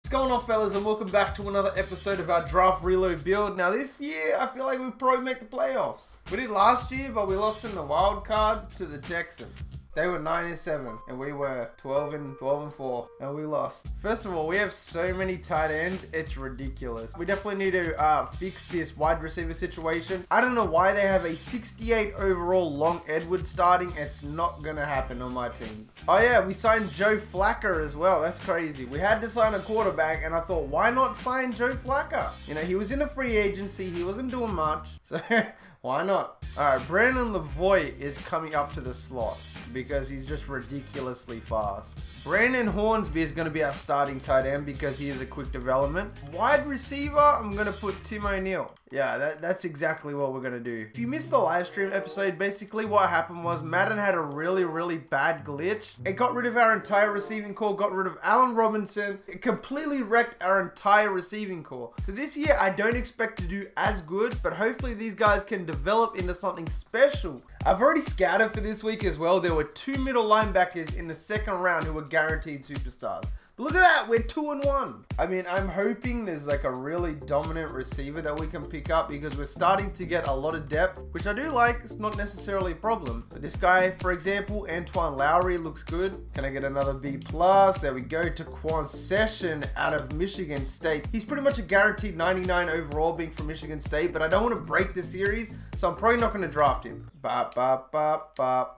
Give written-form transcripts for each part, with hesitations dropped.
What's going on, fellas, and welcome back to another episode of our draft reload build. Now this year, I feel like we probably make the playoffs. We did last year, but we lost in the wild card to the Texans. They were 9-7, and we were 12-4, and we lost. First of all, we have so many tight ends, it's ridiculous. We definitely need to fix this wide receiver situation. I don't know why they have a 68 overall Long Edward starting. It's not gonna happen on my team. Oh yeah, we signed Joe Flacco as well. That's crazy. We had to sign a quarterback, and I thought, why not sign Joe Flacco? You know, he was in a free agency. He wasn't doing much, so why not? All right, Brandon Lavoie is coming up to the slot because he's just ridiculously fast. Brandon Hornsby is going to be our starting tight end because he is a quick development. Wide receiver, I'm going to put Tim O'Neill. Yeah, that's exactly what we're going to do. If you missed the live stream episode, basically what happened was Madden had a really bad glitch. It got rid of our entire receiving core, got rid of Allen Robinson. It completely wrecked our entire receiving core. So this year, I don't expect to do as good, but hopefully these guys can develop into something special. I've already scouted for this week as well. There were 2 middle linebackers in the second round who were guaranteed superstars. But look at that, we're 2-1. I mean, I'm hoping there's like a really dominant receiver that we can pick up because we're starting to get a lot of depth, which I do like. It's not necessarily a problem. But this guy, for example, Antoine Lowry looks good. Can I get another B+? There we go. Taquan Session out of Michigan State. He's pretty much a guaranteed 99 overall being from Michigan State, but I don't want to break the series, so I'm probably not going to draft him.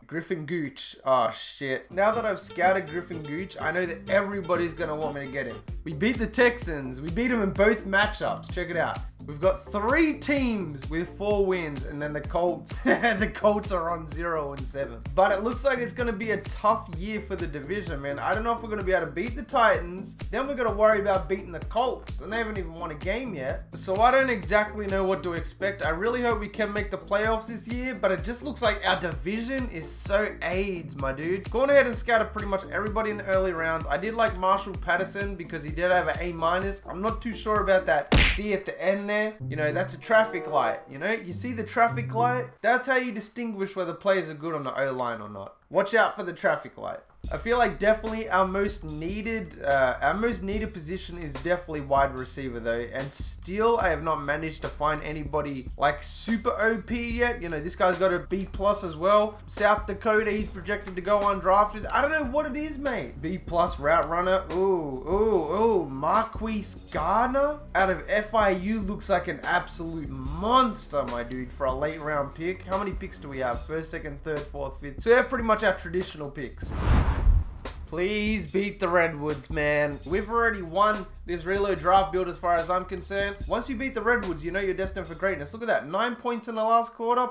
Griffin Gooch. Oh, shit. Now that I've scouted Griffin Gooch, I know that everybody's going to want me to get him. We beat the Texans. We beat them in both matchups. Check it out. We've got 3 teams with 4 wins, and then the Colts, the Colts are on 0-7. But it looks like it's going to be a tough year for the division, man. I don't know if we're going to be able to beat the Titans. Then we're going to worry about beating the Colts, and they haven't even won a game yet. So I don't exactly know what to expect. I really hope we can make the playoffs this year, but it just looks like our division is so AIDS, my dude. Gone ahead and scouted pretty much everybody in the early rounds. I did like Marshall Patterson because he did have an A-. I'm not too sure about that C at the end there. You know, that's a traffic light. You know, you see the traffic light? That's how you distinguish whether players are good on the O-line or not. Watch out for the traffic light. I feel like definitely our most needed position is definitely wide receiver though, and still I have not managed to find anybody like super OP yet. You know, this guy's got a B+ as well. South Dakota, he's projected to go undrafted. I don't know what it is, mate. B+ route runner. Ooh, Marquise Gardner out of FIU looks like an absolute monster, my dude, for a late round pick. How many picks do we have? First, second, third, fourth, fifth. So they're pretty much our traditional picks. Please beat the Redwoods, man. We've already won this reload draft build as far as I'm concerned. Once you beat the Redwoods, you know you're destined for greatness. Look at that, 9 points in the last quarter.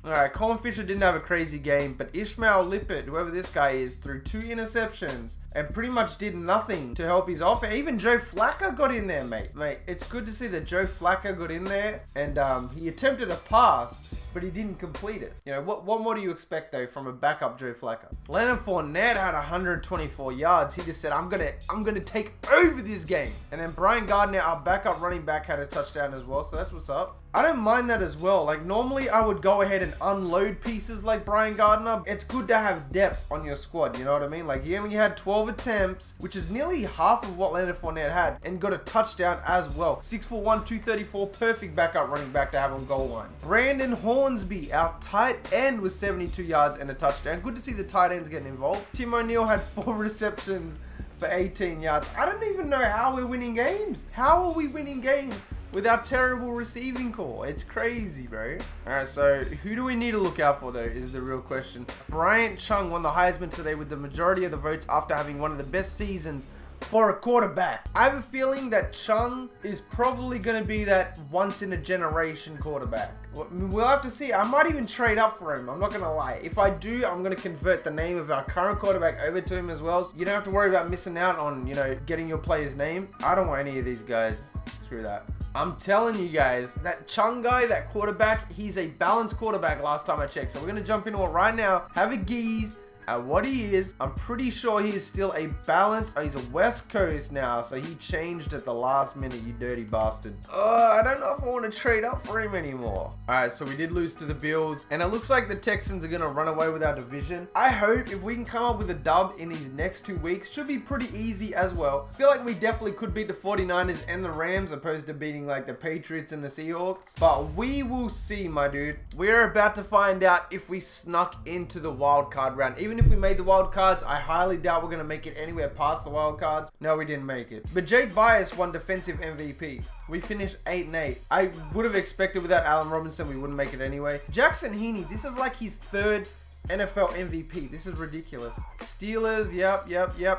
Alright, Colin Fisher didn't have a crazy game, but Ishmael Lippert, whoever this guy is, threw 2 interceptions and pretty much did nothing to help his offense. Even Joe Flacco got in there, mate. It's good to see that Joe Flacco got in there, and he attempted a pass, but he didn't complete it. You know, what more do you expect, though, from a backup Joe Flacco? Leonard Fournette had 124 yards. He just said, I'm gonna take over this game. And then Brian Gardner, our backup running back, had a touchdown as well, so that's what's up. I don't mind that as well. Like, normally I would go ahead and unload pieces like Brian Gardner. It's good to have depth on your squad, you know what I mean? Like, he only had 12 attempts, which is nearly half of what Leonard Fournette had, and got a touchdown as well. 6'1", 234, perfect backup running back to have on goal line. Brandon Hornsby, our tight end, with 72 yards and a touchdown. Good to see the tight ends getting involved. Tim O'Neill had 4 receptions for 18 yards. I don't even know how we're winning games. How are we winning games with our terrible receiving core? It's crazy, bro. Alright, so who do we need to look out for, though, is the real question. Bryant Chung won the Heisman today with the majority of the votes after having one of the best seasons for a quarterback. I have a feeling that Chung is probably going to be that once-in-a-generation quarterback. We'll have to see. I might even trade up for him. I'm not going to lie. If I do, I'm going to convert the name of our current quarterback over to him as well. So you don't have to worry about missing out on, you know, getting your player's name. I don't want any of these guys. Screw that. I'm telling you guys, that Chung guy, that quarterback, he's a balanced quarterback last time I checked. So we're going to jump into it right now, have a geese, at what he is. I'm pretty sure he is still a balance. Oh, he's a West Coast now, so he changed at the last minute, you dirty bastard. I don't know if I want to trade up for him anymore. Alright, so we did lose to the Bills, and it looks like the Texans are going to run away with our division. I hope if we can come up with a dub in these next 2 weeks, should be pretty easy as well. I feel like we definitely could beat the 49ers and the Rams, opposed to beating like the Patriots and the Seahawks. But we will see, my dude. We're about to find out if we snuck into the wild card round. Even if we made the wild cards, I highly doubt we're going to make it anywhere past the wild cards. No, we didn't make it. But Jake Bias won defensive MVP. We finished 8-8. I would have expected without Allen Robinson, we wouldn't make it anyway. Jackson Heaney, this is like his 3rd NFL MVP. This is ridiculous. Steelers, yep.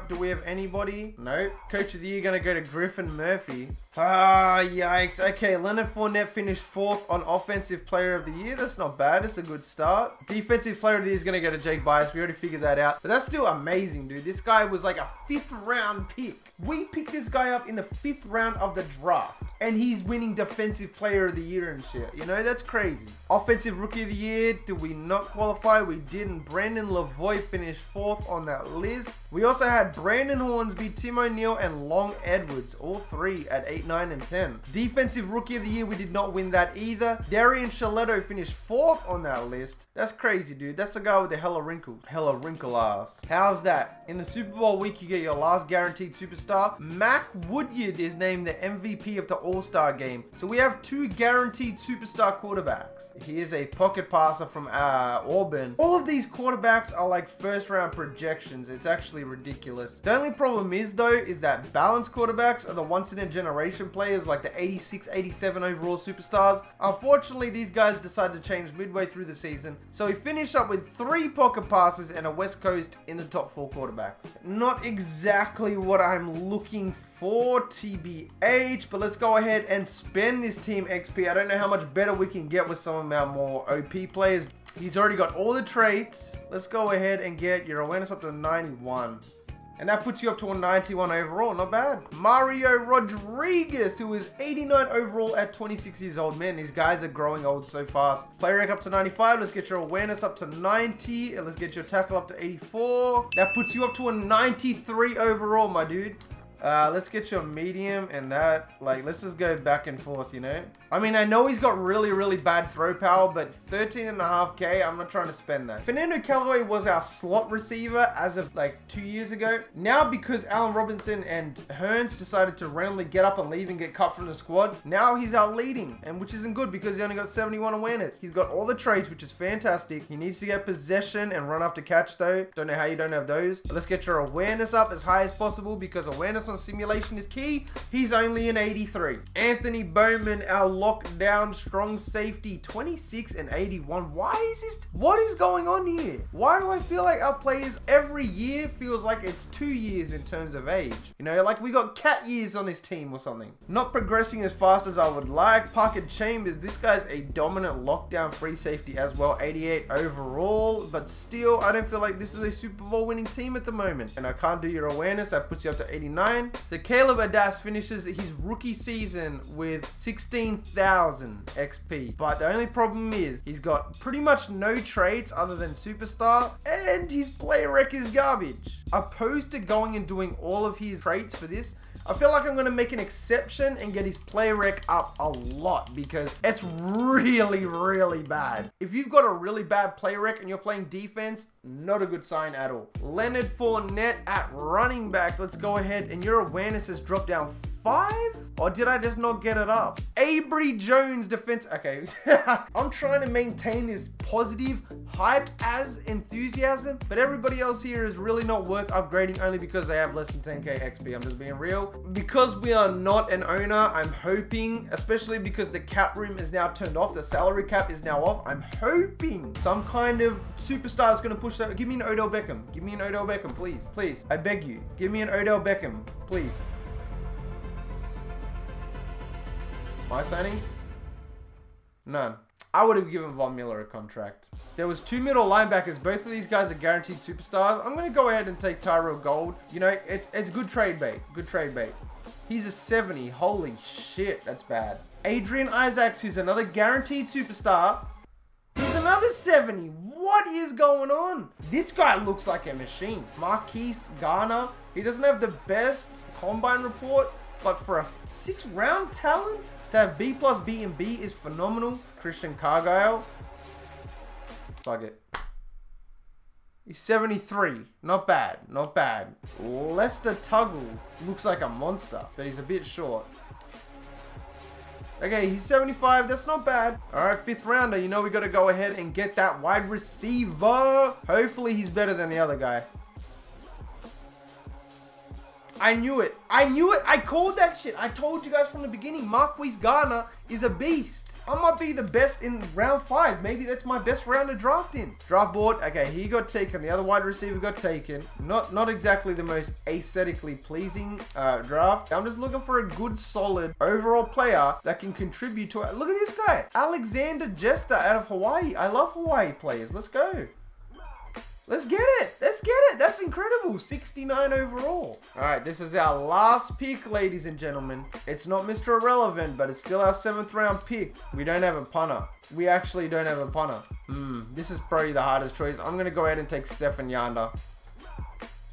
Do we have anybody? No. Coach of the Year gonna go to Griffin Murphy. Ah, yikes. Okay, Leonard Fournette finished 4th on Offensive Player of the Year. That's not bad. It's a good start. Defensive Player of the Year is gonna go to Jake Bias. We already figured that out. But that's still amazing, dude. This guy was like a 5th round pick. We picked this guy up in the 5th round of the draft, and he's winning Defensive Player of the Year and shit. You know, that's crazy. Offensive Rookie of the Year, did we not qualify? We didn't. Brandon Lavoie finished 4th on that list. We also had Brandon Hornsby, Tim O'Neill, and Long Edwards, all 3 at 8, 9, and 10. Defensive Rookie of the Year, we did not win that either. Darian Shaletto finished 4th on that list. That's crazy, dude. That's the guy with the hella wrinkle ass. How's that? In the Super Bowl week, you get your last guaranteed superstar. Mac Woodyard is named the MVP of the All-Star game. So we have 2 guaranteed superstar quarterbacks. He is a pocket passer from Auburn. All of these quarterbacks are like 1st round projections. It's actually ridiculous. The only problem is though, is that balanced quarterbacks are the once in a generation players, like the 86, 87 overall superstars. Unfortunately, these guys decided to change midway through the season. So we finish up with 3 pocket passes and a West Coast in the top 4 quarterbacks. Not exactly what I'm looking for, TBH, but let's go ahead and spend this team XP. I don't know how much better we can get with some of our more OP players. He's already got all the traits. Let's go ahead and get your awareness up to 91. And that puts you up to a 91 overall. Not bad. Mario Rodriguez, who is 89 overall at 26 years old. Man, these guys are growing old so fast. Player rank up to 95. Let's get your awareness up to 90. And let's get your tackle up to 84. That puts you up to a 93 overall, my dude. Let's get your medium and that. Like, let's just go back and forth, you know? I mean, I know he's got really bad throw power, but 13.5K, I'm not trying to spend that. Fernando Callaway was our slot receiver as of like 2 years ago. Now, because Allen Robinson and Hearns decided to randomly get up and leave and get cut from the squad, now he's our leading, and which isn't good because he only got 71 awareness. He's got all the traits, which is fantastic. He needs to get possession and run after catch though. Don't know how you don't have those. But let's get your awareness up as high as possible because awareness on simulation is key. He's only an 83. Anthony Bowman, our lockdown strong safety, 26 and 81. Why is this? What is going on here? Why do I feel like our players every year feels like it's 2 years in terms of age? You know, like we got cat years on this team or something. Not progressing as fast as I would like. Parker Chambers, this guy's a dominant lockdown free safety as well, 88 overall, but still, I don't feel like this is a Super Bowl winning team at the moment. And I can't do your awareness. That puts you up to 89. So Caleb Adas finishes his rookie season with 16,000 XP. But the only problem is he's got pretty much no traits other than superstar, and his play rec is garbage. Opposed to going and doing all of his traits for this, I feel like I'm going to make an exception and get his play rec up a lot because it's really bad. If you've got a really bad play rec and you're playing defense, not a good sign at all. Leonard Fournette at running back. Let's go ahead, and your awareness has dropped down 5? Or did I just not get it up? Avery Jones defense. Okay. I'm trying to maintain this positive, hyped as enthusiasm, but everybody else here is really not worth upgrading only because they have less than 10k XP. I'm just being real. Because we are not an owner, I'm hoping, especially because the cap room is now turned off, the salary cap is now off, I'm hoping some kind of superstar is going to push that. Give me an Odell Beckham. Give me an Odell Beckham, please. Please. I beg you. Give me an Odell Beckham, please. My signing? None. I would have given Von Miller a contract. There was 2 middle linebackers. Both of these guys are guaranteed superstars. I'm going to go ahead and take Tyrell Gold. You know, it's good trade bait. Good trade bait. He's a 70. Holy shit, that's bad. Adrian Isaacs, who's another guaranteed superstar. He's another 70. What is going on? This guy looks like a machine. Marquise Garner. He doesn't have the best combine report, but for a 6-round talent to have B plus B and B is phenomenal. Christian Cargyle. Fuck it. He's 73. Not bad. Not bad. Lester Tuggle looks like a monster, but he's a bit short. Okay, he's 75. That's not bad. All right, 5th rounder. You know we got to go ahead and get that wide receiver. Hopefully he's better than the other guy. I knew it. I knew it. I called that shit. I told you guys from the beginning. Marquise Garner is a beast. I might be the best in round 5. Maybe that's my best round to draft in. Draft board. Okay, he got taken. The other wide receiver got taken. Not exactly the most aesthetically pleasing draft. I'm just looking for a good, solid overall player that can contribute to it. Look at this guy. Alexander Jester out of Hawaii. I love Hawaii players. Let's go. Let's get it. Let's get it. That's incredible. 69 overall. All right, this is our last pick, ladies and gentlemen. It's not Mr. Irrelevant, but it's still our 7th round pick. We don't have a punter. We actually don't have a punter. This is probably the hardest choice. I'm going to go ahead and take Stefan Yanda.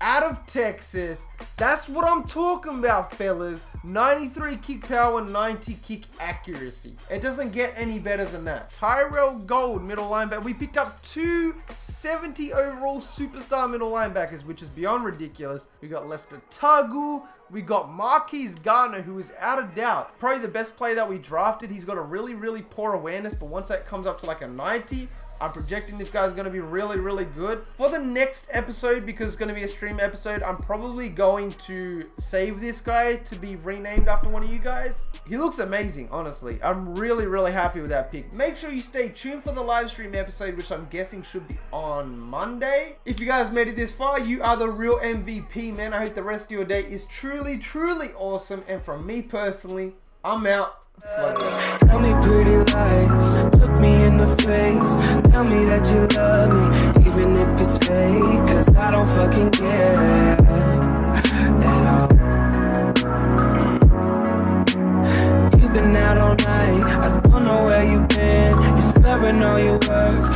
Out of Texas. That's what I'm talking about, fellas. 93 kick power, 90 kick accuracy. It doesn't get any better than that. Tyrell Gold, middle linebacker. We picked up 2 70 overall superstar middle linebackers, which is beyond ridiculous. We got Lester Tuggle. We got Marquise Garner, who is out of doubt probably the best player that we drafted. He's got a really, really poor awareness, but once that comes up to like a 90, I'm projecting this guy's going to be really, really good. For the next episode, because it's going to be a stream episode, I'm probably going to save this guy to be renamed after one of you guys. He looks amazing, honestly. I'm really, really happy with that pick. Make sure you stay tuned for the live stream episode, which I'm guessing should be on Monday. If you guys made it this far, you are the real MVP, man. I hope the rest of your day is truly, truly awesome. And from me personally, I'm out. Tell me pretty lies, look me in the face. Tell me that you love me, even if it's fake. Cause I don't fucking care at all. You've been out all night, I don't know where you've been. You're slurring all your words.